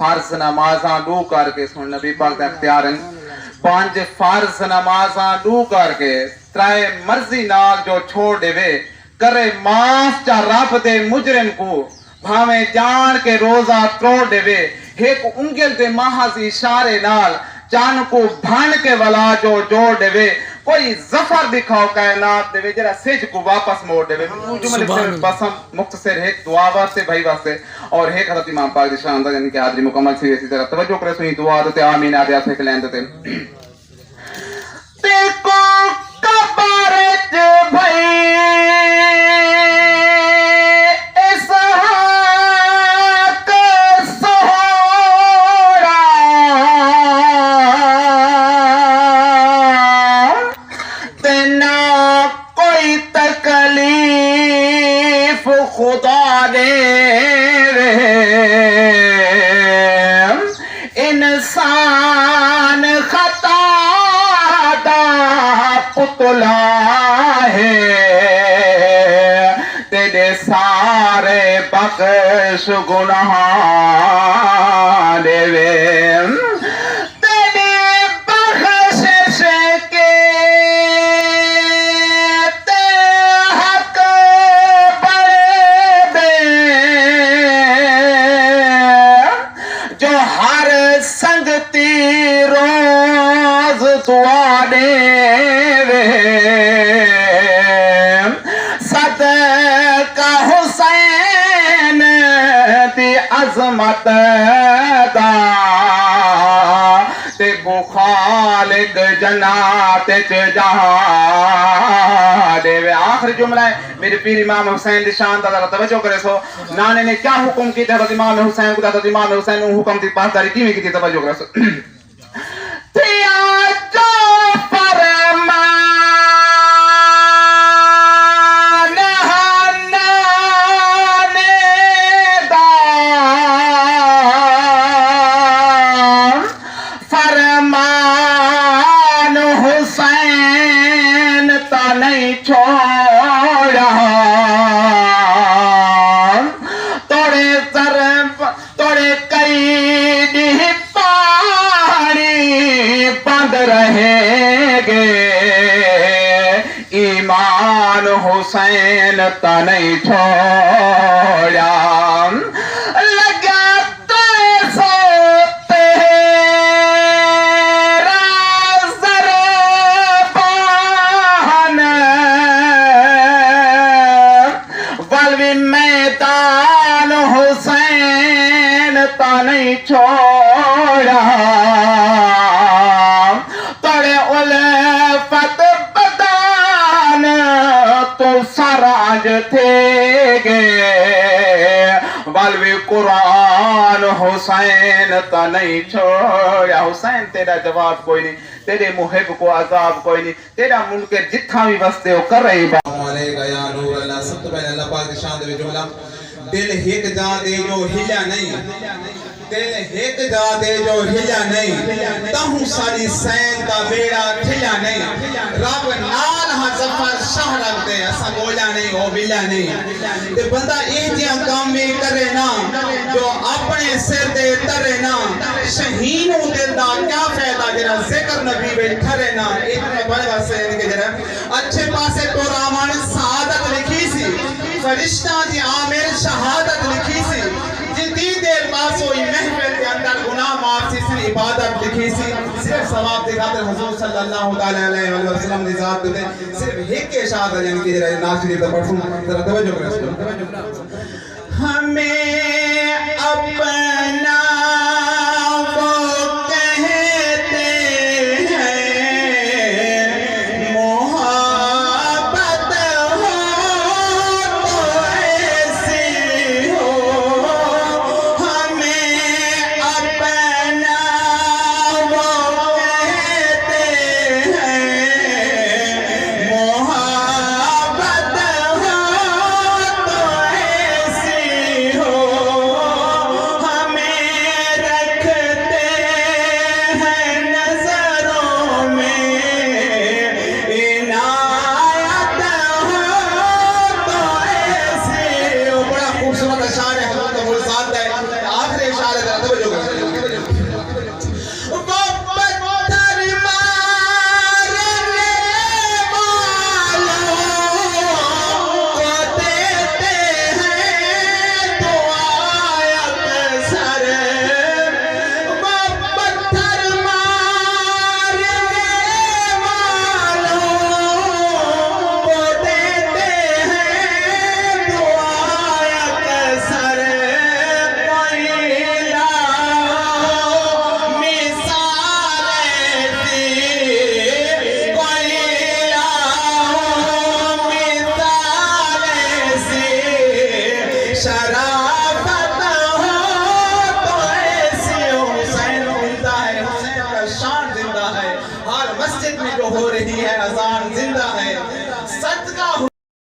فرض نمازاں دو کر کے سن نبی پاک دا اختیار ہیں 5 فرض نمازاں دو کر کے ترائے مرضی نال جو چھوڑ دے وے کرے معاف چا رب دے مجرم کو بھاویں جان کے روزہ تروڑ دے وے ایک انگل دے محض اشارے نال چان کو بھان کے ولا جو جوڑ دے وے کوئی ظفر دکھاؤ کائنات دے وے جرا سج کو واپس موڑ دے وے جملے سے بسم مختصر ایک دعا واسطے بھائی واسطے اور ایک حضرت امام پاک دی شان دا یعنی کہ حاضری مکمل سی اسی طرح توجہ کرے سنی دعا دے آمین آدے آتے کے لین دے تے کو کبارت بھائی خدا دے انسان خطا دا پتلا ہے تیرے سارے بخش گناہ دے دعا دے صدقہ حسین دی عظمت دا تے کو خالق جنات جہاں دے آخری جملہ ہے میرے پیر امام حسین دی شان دا توجہ کرے سو نانے نے کیا حکم کی حضرت امام حسین کو حضرت امام حسین نے حکم دی پاسداری کی کی توجہ کرے سو ایمان حسین تا نہیں چھوڑا لگاتے سو تیرا زربان والوی میدان حسین تا نہیں چھوڑا تڑے الفت تو سراج تھے گے والوی قرآن حسین تا نہیں چھوڑا حسین تیرا جواب کوئی نہیں تیرے محب کو عذاب کوئی نہیں تیرا منکر جتھا بھی وستے ہو کر رہی بات علیکہ یا نور اللہ سب تو پہلے اللہ پاک شان دے جملہ دل ایک جا دے جو ہلا نہیں دل ایک جا دے جو ہلا نہیں تہوں ساری سین دا بیڑا کھلا نہیں رب نال ہاں ظفر شاہ رکھ دے ایسا بولا نہیں ہو بلا نہیں تے بندہ ایجیاں کام میں کرے نا جو اپنے سر دے ترے نا شہینوں دل دا کیا فیدہ جرا ذکر نبی بیٹھرے نا اتنے بڑے واسے کہ جرا اچھے پاسے تو رامان سعادت لکھی سی فرشتہ جی عامر شہادت لکھی سی جتنی دیر پاس ہوئی محفل کے اندر گناہ معاف سی صرف عبادت لکھی سی صرف ثواب دکھاتے حضور صلی اللہ علیہ وسلم نے ذات دیتے صرف ایک کے شہادت یعنی کہ جرائے ناز شریف دا پڑھوں ذرا توجہ کریں ہمیں اپنا ہمیں شہرا